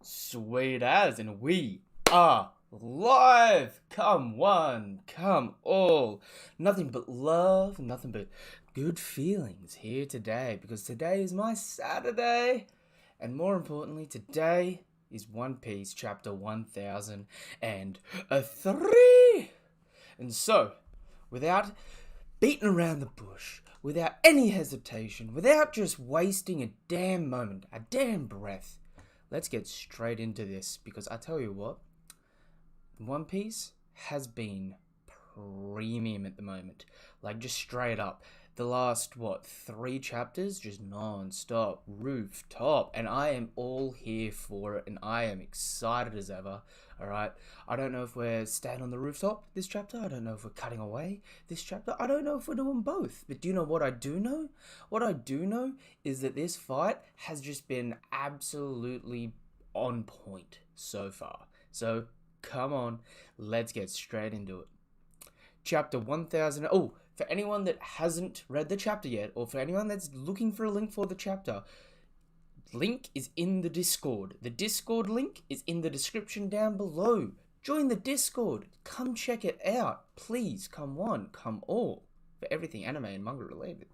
Sweet as, and we are live! Come one, come all. Nothing but love, nothing but good feelings here today, because today is my Saturday. And more importantly, today is One Piece chapter 1003. And so, without beating around the bush, without any hesitation, without just wasting a damn moment, a damn breath, let's get straight into this, because I tell you what, One Piece has been premium at the moment. Like, just straight up. The last, 3 chapters? Just non-stop, rooftop. And I am all here for it, and I am excited as ever. Alright? I don't know if we're staying on the rooftop this chapter. I don't know if we're cutting away this chapter. I don't know if we're doing both. But do you know what I do know? What I do know is that this fight has just been absolutely on point so far. So, come on, let's get straight into it. Chapter 1000. Oh, for anyone that hasn't read the chapter yet, or for anyone that's looking for a link for the chapter, link is in the Discord. The Discord link is in the description down below. Join the Discord. Come check it out. Please, come one, come all, for everything anime and manga related.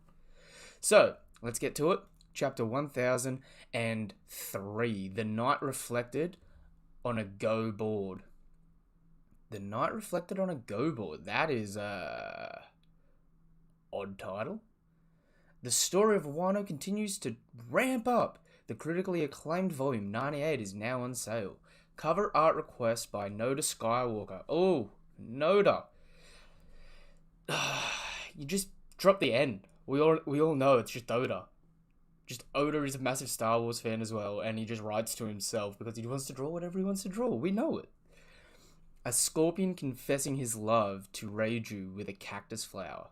So, let's get to it. Chapter 1003. The Night Reflected on a Go Board. The Night Reflected on a Go Board. That is odd title. The story of Wano continues to ramp up. The critically acclaimed volume 98 is now on sale. Cover art request by Noda Skywalker. Oh, Noda. You just drop the N. We all know it's just Oda. Just Oda is a massive Star Wars fan as well, and he just writes to himself because he wants to draw whatever he wants to draw. We know it. A scorpion confessing his love to Reiju with a cactus flower.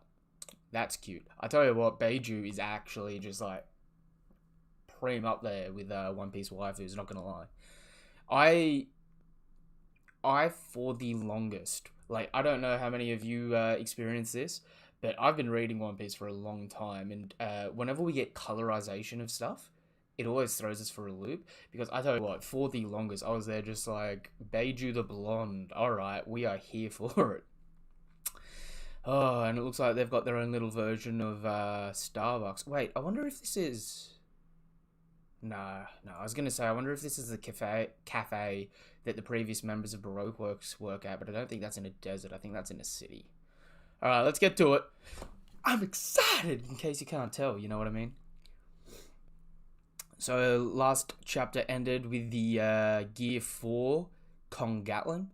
That's cute. I tell you what, Beiju is actually just like prime up there with One Piece waifus, not gonna lie. I for the longest, like, I don't know how many of you experience this, but I've been reading One Piece for a long time, and whenever we get colorization of stuff, it always throws us for a loop, because I tell you what, for the longest, I was there just like, Beiju the Blonde, alright, we are here for it. Oh, and it looks like they've got their own little version of Starbucks. Wait, I wonder if this is... No, I was going to say, I wonder if this is the cafe that the previous members of Baroque Works work at, but I don't think that's in a desert. I think that's in a city. Alright, let's get to it. I'm excited, in case you can't tell, you know what I mean? So, last chapter ended with the Gear 4 Kong Gatlin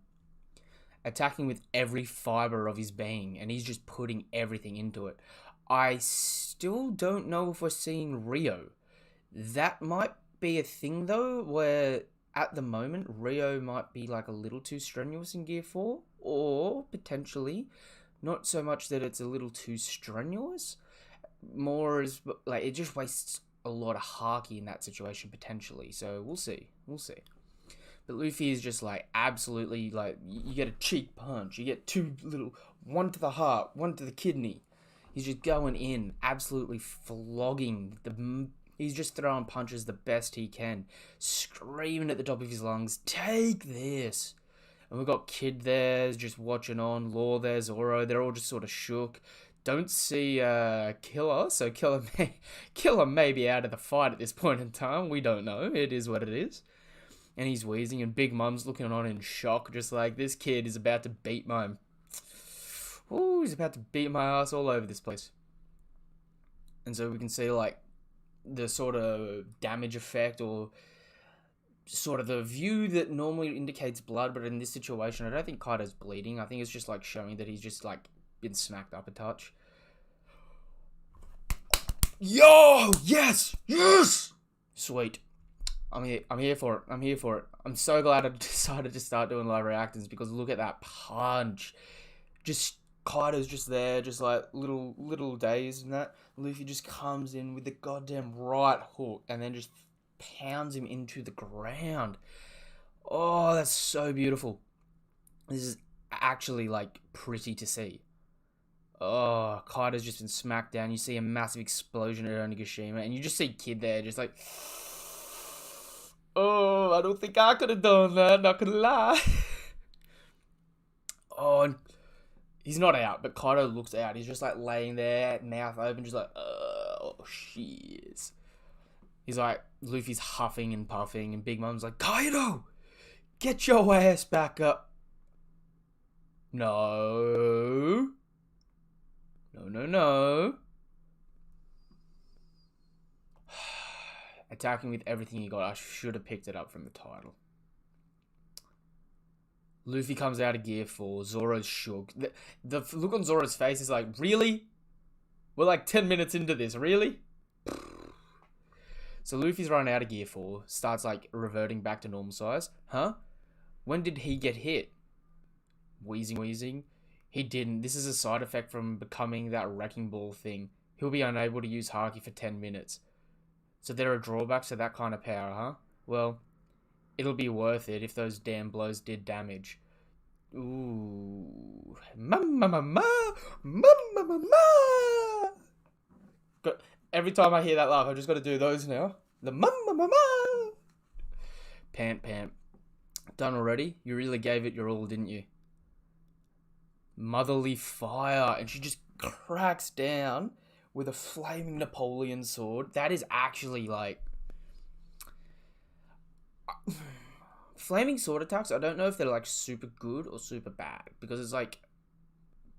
attacking with every fiber of his being, and he's just putting everything into it. I still don't know if we're seeing Rio. That might be a thing, though, where at the moment Rio might be like a little too strenuous in Gear 4, or potentially not so much that it's a little too strenuous, more as like it just wastes a lot of haki in that situation potentially. So we'll see. But Luffy is just like absolutely like, you get a cheek punch, you get two little, one to the heart, one to the kidney. He's just going in, absolutely flogging he's just throwing punches the best he can, screaming at the top of his lungs, take this. And we've got Kid there, just watching on, Law there, Zoro, they're all just sort of shook. Don't see Killer, so Killer may be out of the fight at this point in time. We don't know. It is what it is. And he's wheezing, and Big Mum's looking on in shock, just like, this kid is about to beat my... Ooh, he's about to beat my ass all over this place. And so we can see, like, the sort of damage effect, or sort of the view that normally indicates blood, but in this situation, I don't think Kaido's bleeding. I think it's just, like, showing that he's just, like, been smacked up a touch. Yo! Yes! Sweet. I'm here for it. I'm so glad I decided to start doing live reactions, because look at that punch. Just Kaido's just there, just like little dazed and that. Luffy just comes in with the goddamn right hook and then just pounds him into the ground. Oh, that's so beautiful. This is actually like pretty to see. Oh, Kaido's just been smacked down. You see a massive explosion at Onigashima, and you just see Kid there just like... Oh, I don't think I could have done that, not gonna lie. Oh, and he's not out, but Kaido looks out. He's just like laying there, mouth open, just like, oh, shit. He's like, Luffy's huffing and puffing, and Big Mom's like, Kaido, get your ass back up. No. No. Attacking with everything you got. I should have picked it up from the title. Luffy comes out of Gear 4. Zoro's shook. The look on Zoro's face is like, really? We're like 10 minutes into this, really? So Luffy's run out of Gear 4. Starts like reverting back to normal size. Huh? When did he get hit? Wheezing. He didn't. This is a side effect from becoming that wrecking ball thing. He'll be unable to use Haki for 10 minutes. So there are drawbacks to that kind of power, huh? Well, it'll be worth it if those damn blows did damage. Ooh. Mama. Every time I hear that laugh, I just got to do those now. The mama. Pant. Done already? You really gave it your all, didn't you? Motherly fire. And she just cracks down with a flaming Napoleon sword. That is actually like... Flaming sword attacks, I don't know if they're like super good or super bad. Because it's like...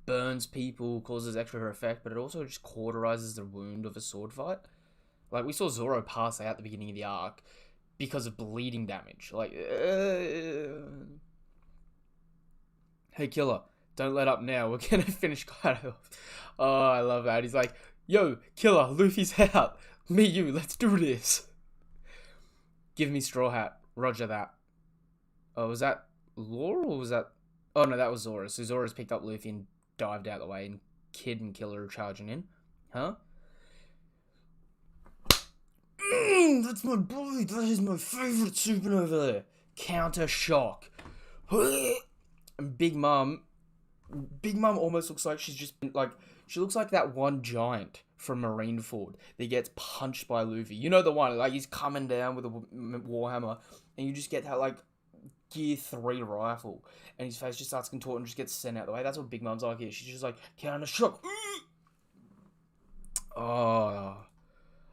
burns people, causes extra effect, but it also just cauterizes the wound of a sword fight. Like, we saw Zoro pass out at the beginning of the arc because of bleeding damage. Like, hey, Killer, don't let up now. We're gonna finish Kaido off. Oh, I love that. He's like, yo, Killer, Luffy's out. Me, you, let's do this. Give me Straw Hat. Roger that. Oh, was that Law or was that... Oh, no, that was Zoro. So Zoro's picked up Luffy and dived out of the way, and Kid and Killer are charging in. Huh? That's my boy. That is my favourite Supernova there. Counter shock. And Big Mom almost looks like she's just been like... She looks like that one giant from Marineford that gets punched by Luffy. You know the one, like he's coming down with a warhammer, and you just get that like Gear 3 rifle, and his face just starts contorting and just gets sent out the way. That's what Big Mom's like here. She's just like, counter shock. Oh,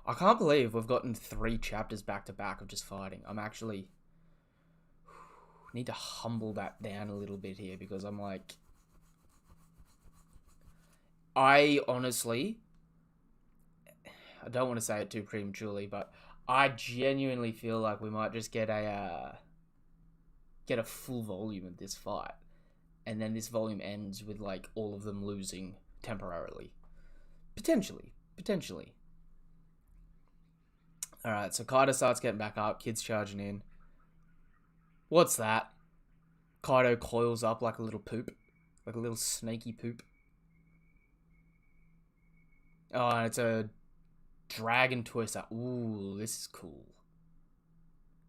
I can't believe we've gotten 3 chapters back to back of just fighting. I'm actually need to humble that down a little bit here, because I'm like, I honestly, I don't want to say it too prematurely, but I genuinely feel like we might just get a full volume of this fight, and then this volume ends with like all of them losing temporarily, potentially. All right, so Kaido starts getting back up. Kid's charging in. What's that? Kaido coils up like a little poop, like a little snaky poop. Oh, and it's a dragon twister. Ooh, this is cool.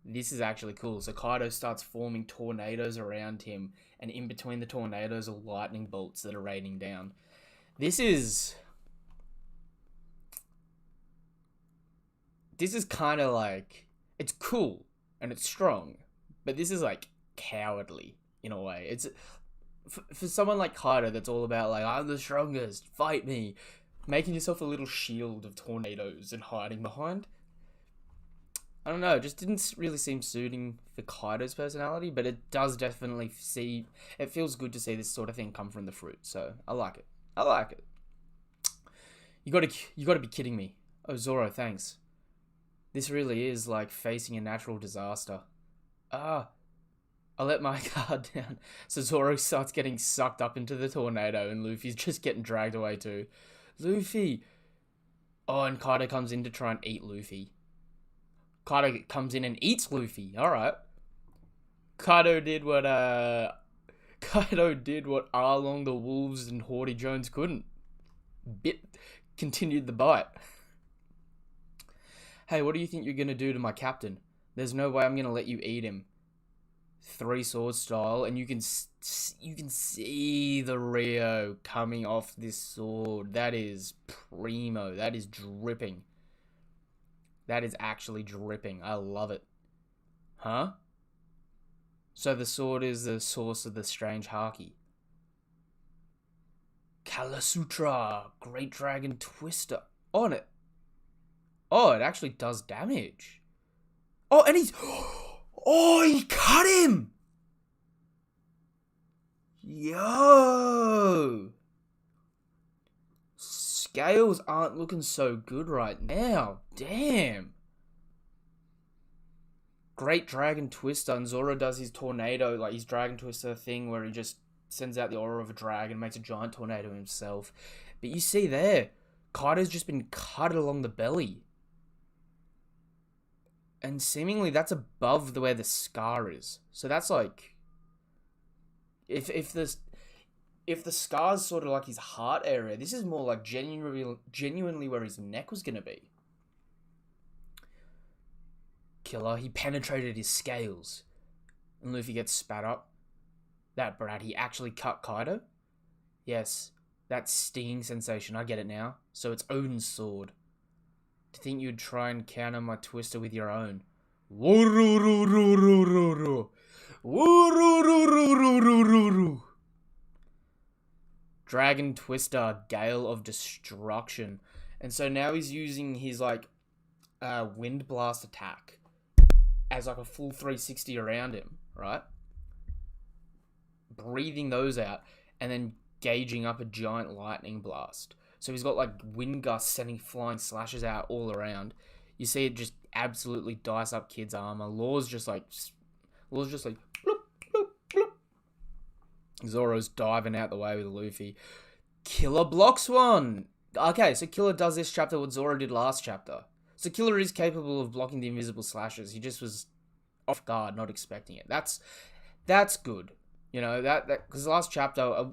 This is actually cool. So Kaido starts forming tornadoes around him, and in between the tornadoes are lightning bolts that are raining down. This is kind of like, it's cool and it's strong, but this is like cowardly in a way. It's for someone like Kaido that's all about like, I'm the strongest, fight me. Making yourself a little shield of tornadoes and hiding behind. I don't know, it just didn't really seem suiting for Kaido's personality, but it does definitely it feels good to see this sort of thing come from the fruit, so I like it. You gotta be kidding me. Oh, Zoro, thanks. This really is like facing a natural disaster. I let my guard down. So Zoro starts getting sucked up into the tornado, and Luffy's just getting dragged away too. Luffy! Oh, and Kaido comes in to try and eat Luffy. Kaido comes in and eats Luffy. Alright. Kaido did what Arlong the Wolves and Haughty Jones couldn't. Continued the bite. Hey, what do you think you're gonna do to my captain? There's no way I'm gonna let you eat him. 3 sword style, and you can see the Rio coming off this sword. That is primo. That is dripping. That is actually dripping. I love it. Huh? So the sword is the source of the strange haki. Kalasutra, Great Dragon Twister. On it. Oh, it actually does damage. Oh, and he's... Oh, he cut him! Yo! Scales aren't looking so good right now. Damn. Great Dragon Twister, and Zoro does his tornado, like his Dragon Twister thing where he just sends out the aura of a dragon and makes a giant tornado himself. But you see there, Kaido's just been cut along the belly. And seemingly that's above the where the scar is. So that's like... If the scar's sort of like his heart area, this is more like genuinely where his neck was going to be. Killer, he penetrated his scales. And Luffy gets spat up. That brat, he actually cut Kaido? Yes, that stinging sensation, I get it now. So it's Odin's sword. To think you'd try and counter my twister with your own. Dragon Twister, Gale of Destruction. And so now he's using his like Wind Blast attack as like a full 360 around him, right? Breathing those out and then gauging up a giant lightning blast. So he's got like wind gusts sending flying slashes out all around. You see it just absolutely dice up Kid's armor. Law's just like bloop, bloop, bloop. Zoro's diving out the way with Luffy. Killer blocks one. Okay, so Killer does this chapter what Zoro did last chapter. So Killer is capable of blocking the invisible slashes. He just was off guard, not expecting it. That's good. You know, that because last chapter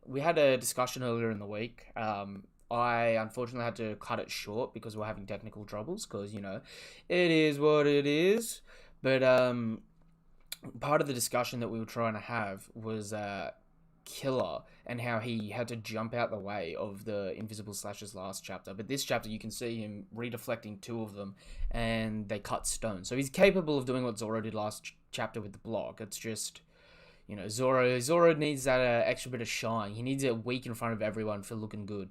we had a discussion earlier in the week. I unfortunately had to cut it short because we're having technical troubles because, you know, it is what it is. But part of the discussion that we were trying to have was Killer and how he had to jump out the way of the invisible slashes last chapter. But this chapter, you can see him redeflecting two of them and they cut stone. So he's capable of doing what Zoro did last chapter with the block. It's just, you know, Zoro needs that extra bit of shine. He needs it weak in front of everyone for looking good.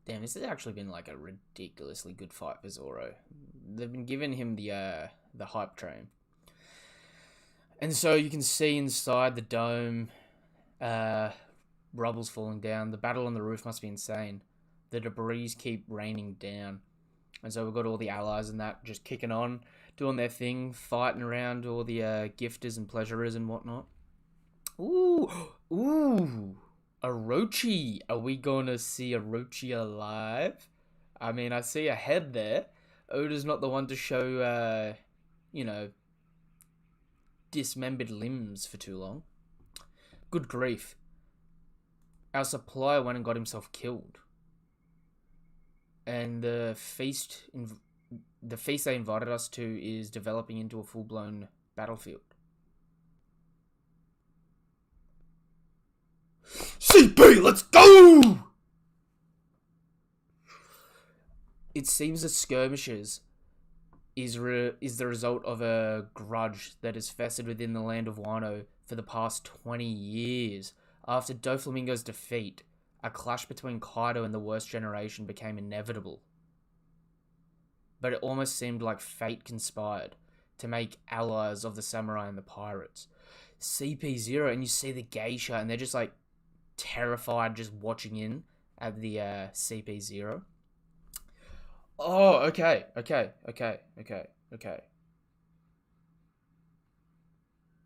Damn, this has actually been like a ridiculously good fight for Zoro. They've been giving him the hype train. And so you can see inside the dome, rubble's falling down. The battle on the roof must be insane. The debris keep raining down. And so we've got all the allies and that just kicking on, doing their thing, fighting around all the gifters and pleasurers and whatnot. Ooh. Orochi. Are we going to see Orochi alive? I mean, I see a head there. Oda's not the one to show, you know, dismembered limbs for too long. Good grief. Our supplier went and got himself killed. And the feast they invited us to is developing into a full-blown battlefield. CP, let's go! It seems that skirmishes is the result of a grudge that has festered within the land of Wano for the past 20 years. After Doflamingo's defeat, a clash between Kaido and the worst generation became inevitable. But it almost seemed like fate conspired to make allies of the samurai and the pirates. CP0, and you see the geisha, and they're just like terrified just watching in at the CP0. Oh, okay.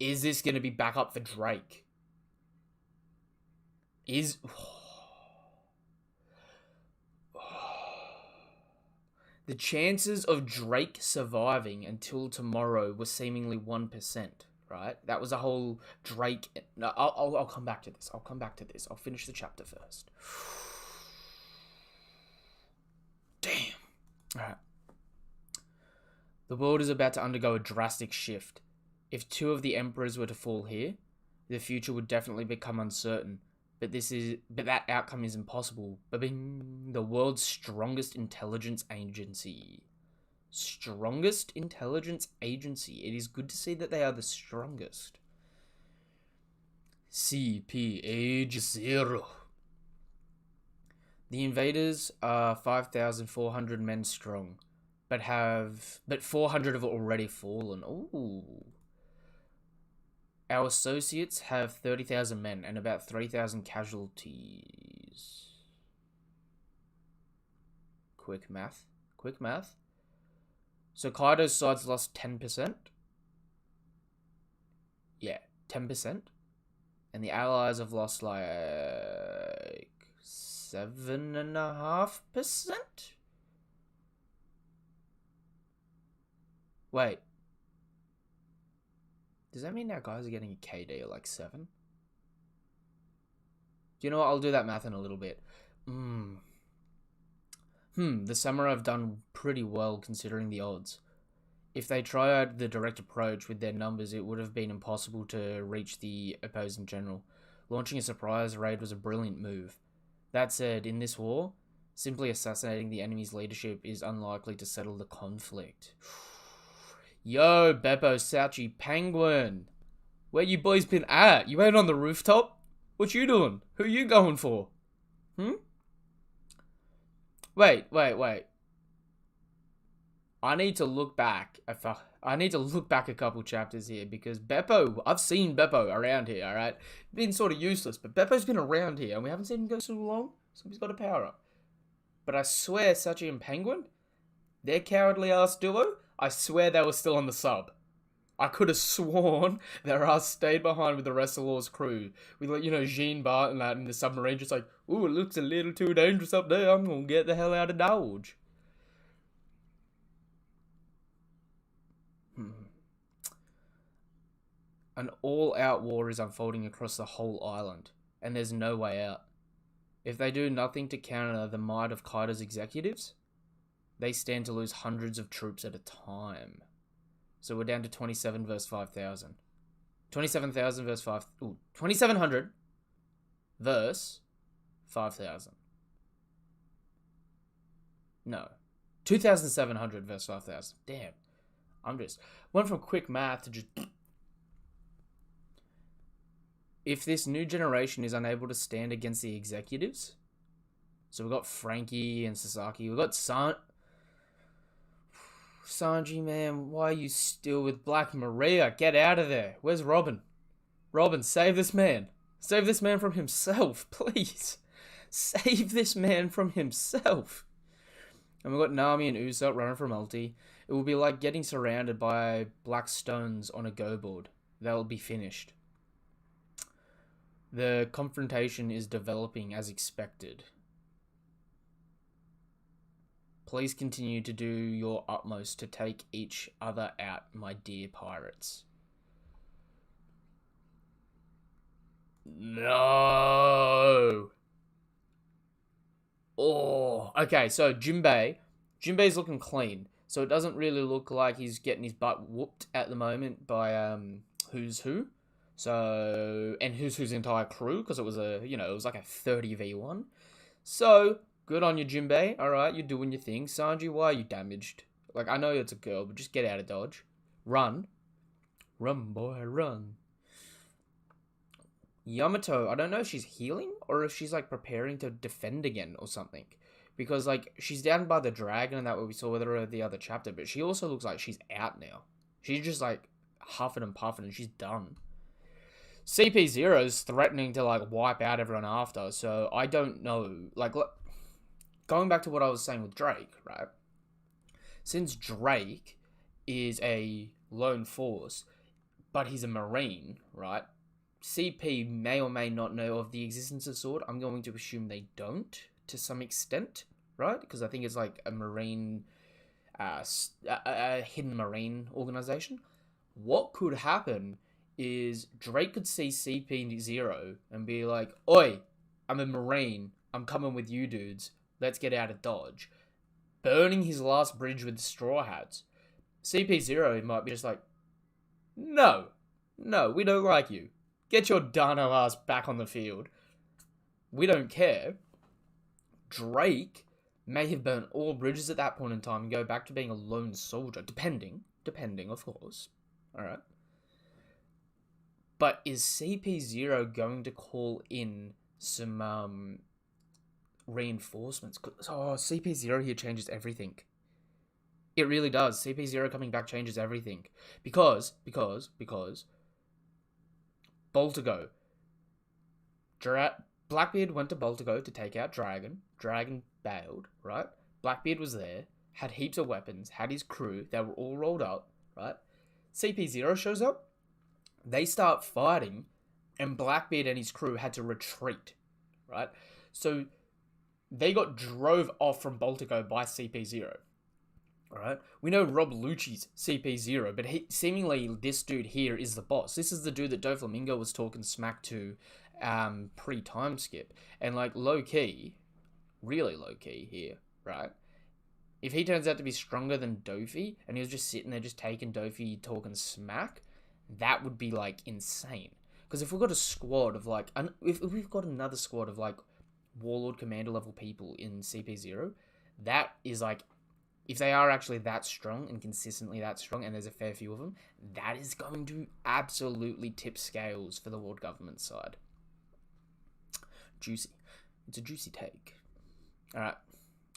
Is this going to be back up for Drake? The chances of Drake surviving until tomorrow were seemingly 1%, right? That was a whole Drake... No, I'll come back to this. I'll finish the chapter first. Damn. Alright. The world is about to undergo a drastic shift. If two of the emperors were to fall here, the future would definitely become uncertain. But that outcome is impossible. Ba-bing! The world's strongest intelligence agency. Strongest intelligence agency. It is good to see that they are the strongest. CP Age 0. The invaders are 5,400 men strong, but 400 have already fallen. Ooh. Our associates have 30,000 men and about 3,000 casualties. Quick math. So Kaido's side's lost 10%. Yeah, 10%. And the allies have lost like 7.5%? Wait. Does that mean our guys are getting a KD of like 7? Do you know what? I'll do that math in a little bit. The samurai have done pretty well considering the odds. If they tried the direct approach with their numbers, it would have been impossible to reach the opposing general. Launching a surprise raid was a brilliant move. That said, in this war, simply assassinating the enemy's leadership is unlikely to settle the conflict. Yo, Beppo, Sauchi, Penguin! Where you boys been at? You ain't on the rooftop? What you doing? Who you going for? Wait. I need to look back a couple chapters here because Beppo, I've seen Beppo around here, alright? Been sort of useless, but Beppo's been around here and we haven't seen him go so long, so he's got a power up. But I swear, Sachi and Penguin, their cowardly ass duo, I swear they were still on the sub. I could have sworn their ass stayed behind with the rest of Law's crew. With, Jean Bart and that in the submarine just like, ooh, it looks a little too dangerous up there, I'm gonna get the hell out of Dodge. An all-out war is unfolding across the whole island, and there's no way out. If they do nothing to counter the might of Kaido's executives, they stand to lose hundreds of troops at a time. So we're down to 27 versus 5,000. 27,000 versus 5... Ooh, 2,700 versus 5,000. No. 2,700 versus 5,000. Damn. I'm just... Went from quick math to just... If this new generation is unable to stand against the executives... So we've got Frankie and Sasaki. We've got Sanji, man, why are you still with Black Maria? Get out of there. Where's Robin? Robin, save this man. Save this man from himself, please. Save this man from himself. And we've got Nami and Usopp running from ulti. It will be like getting surrounded by black stones on a go board. They'll be finished. The confrontation is developing as expected. Please continue to do your utmost to take each other out, my dear pirates. No! Oh, okay, so Jinbei's looking clean. So it doesn't really look like he's getting his butt whooped at the moment by Who's Who. So, and Who's Who's entire crew, because it was like a 30v1. So, good on you, Jinbei. Alright, you're doing your thing. Sanji, why are you damaged? Like, I know it's a girl, but just get out of Dodge. Run. Run, boy, run. Yamato, I don't know if she's healing or if she's, like, preparing to defend again or something. Because, like, she's down by the dragon and that what we saw with her the other chapter, but she also looks like she's out now. She's just, like, huffing and puffing and she's done. CP0's threatening to, like, wipe out everyone after, so I don't know. Like, look, going back to what I was saying with Drake, right? Since Drake is a lone force, but he's a marine, right? CP may or may not know of the existence of Sword. I'm going to assume they don't, to some extent, right? Because I think it's like a marine, a hidden marine organization. What could happen is Drake could see CP0 and be like, oi, I'm a marine. I'm coming with you dudes. Let's get out of Dodge. Burning his last bridge with the Straw Hats. CP0 might be just like, no, we don't like you. Get your Dano ass back on the field. We don't care. Drake may have burnt all bridges at that point in time and go back to being a lone soldier, depending, of course. All right. But is CP0 going to call in some reinforcements? Oh, CP0 here changes everything. It really does. CP0 coming back changes everything. Because Boltago. Blackbeard went to Boltago to take out Dragon. Dragon bailed, right? Blackbeard was there, had heaps of weapons, had his crew, they were all rolled up, right? CP0 shows up, they start fighting, and Blackbeard and his crew had to retreat, right? So they got drove off from Boltago by CP0. Alright, we know Rob Lucci's CP0, but seemingly this dude here is the boss. This is the dude that Doflamingo was talking smack to pre-time skip. And like low-key, really low-key here, right? If he turns out to be stronger than Dofi, and he was just sitting there just taking Dofi talking smack, that would be like insane. Because if we've got a squad of like, if we've got another squad of like Warlord Commander level people in CP0, that is like, if they are actually that strong and consistently that strong, and there's a fair few of them, that is going to absolutely tip scales for the world government side. Juicy. It's a juicy take. Alright.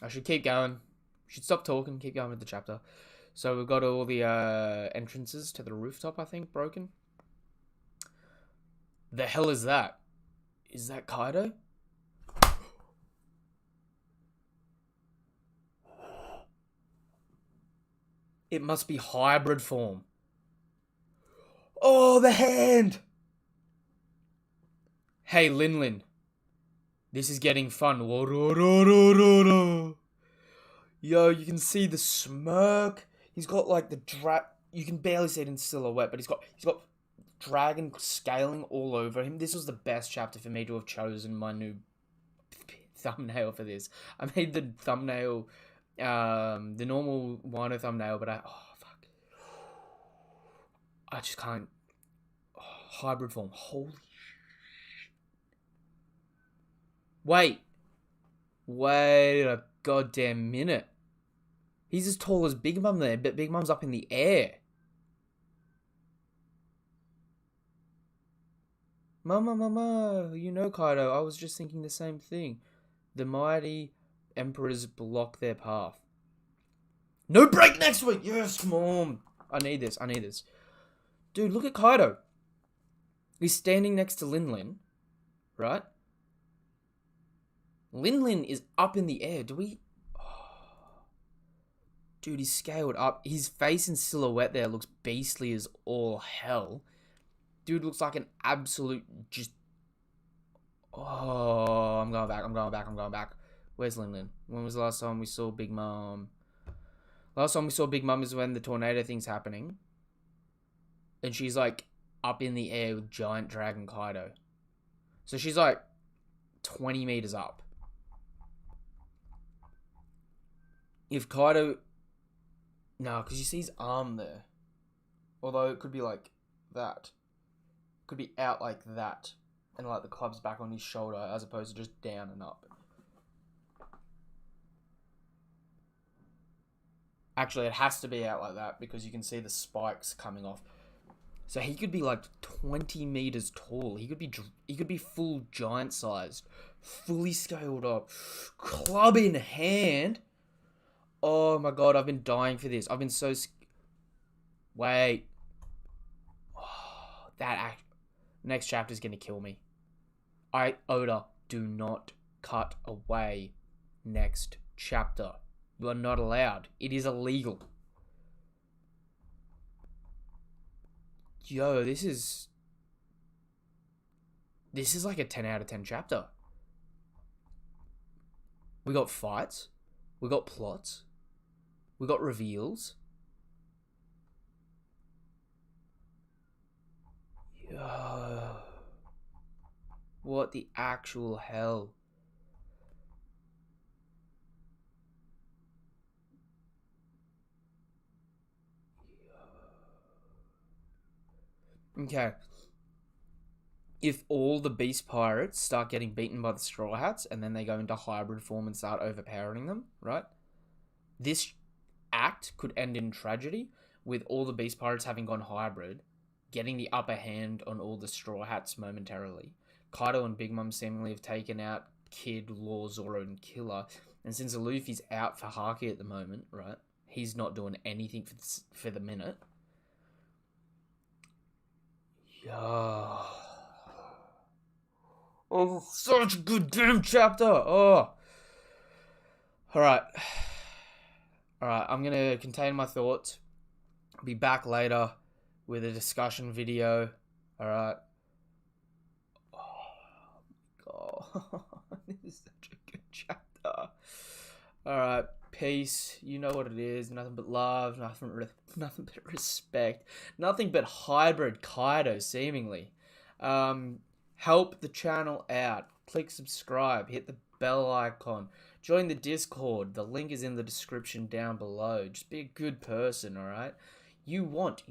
I should keep going. Should stop talking, keep going with the chapter. So we've got all the entrances to the rooftop, I think, broken. The hell is that? Is that Kaido? It must be hybrid form. Oh, the hand! Hey, Linlin. This is getting fun. Yo, you can see the smirk. He's got like the you can barely see it in silhouette, but he's got dragon scaling all over him. This was the best chapter for me to have chosen my new thumbnail for this. I made the thumbnail the normal Wino thumbnail, but fuck. I just can't. Hybrid form. Holy shit. Wait a goddamn minute. He's as tall as Big Mum there, but Big Mum's up in the air. Mama, you know, Kaido, I was just thinking the same thing. The mighty emperors block their path. No break next week! Yes, Mom! I need this. Dude, look at Kaido. He's standing next to Linlin, right? Linlin is up in the air. Dude, he's scaled up. His face in silhouette there looks beastly as all hell. Dude looks like an absolute just... Oh, I'm going back. Where's Linlin? When was the last time we saw Big Mom? Last time we saw Big Mom is when the tornado thing's happening. And she's like up in the air with giant dragon Kaido. So she's like 20 meters up. If Kaido... No, because you see his arm there. Although it could be like that. It could be out like that. And like the club's back on his shoulder as opposed to just down and up. Actually, it has to be out like that because you can see the spikes coming off. So he could be like 20 meters tall. He could be full giant sized, fully scaled up, club in hand. Oh my god, I've been dying for this. I've been so... Wait. Oh, next chapter's gonna kill me. Oda, do not cut away next chapter. You are not allowed. It is illegal. Yo, this is like a 10 out of 10 chapter. We got fights. We got plots. We got reveals. Yo. What the actual hell? Okay. if all the Beast Pirates start getting beaten by the Straw Hats and then they go into hybrid form and start overpowering them, right? This act could end in tragedy, with all the Beast Pirates having gone hybrid, getting the upper hand on all the Straw Hats momentarily. Kaido and Big Mom seemingly have taken out Kid, Law, Zoro, and Killer, and since Luffy's out for Haki at the moment, right? He's not doing anything for the minute. Yeah. Oh, such a good damn chapter. Oh. Alright. Alright, I'm going to contain my thoughts. I'll be back later with a discussion video. Alright. Oh, God. This is such a good chapter. Alright, peace. You know what it is. Nothing but love. Nothing but respect. Nothing but hybrid Kaido, seemingly. Help the channel out. Click subscribe. Hit the bell icon. Join the Discord. The link is in the description down below. Just be a good person, alright? You want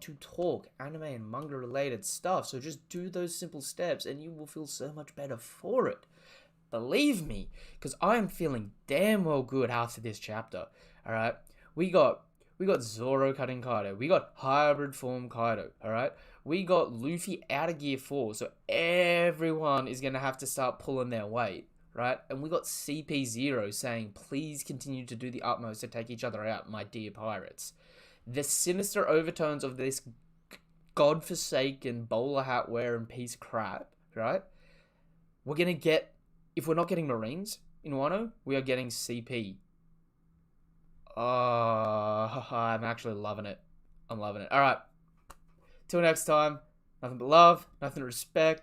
to talk anime and manga related stuff, so just do those simple steps and you will feel so much better for it. Believe me, because I am feeling damn well good after this chapter. Alright? We got Zoro cutting Kaido. We got hybrid form Kaido. Alright? We got Luffy out of Gear 4, so everyone is going to have to start pulling their weight. Right? And we got CP0 saying, please continue to do the utmost to take each other out, my dear pirates. The sinister overtones of this godforsaken bowler hat wearing piece of crap, right? We're going to get, if we're not getting Marines in Wano, we are getting CP. Oh, I'm actually loving it. I'm loving it. Alright. Till next time, nothing but love, nothing but respect.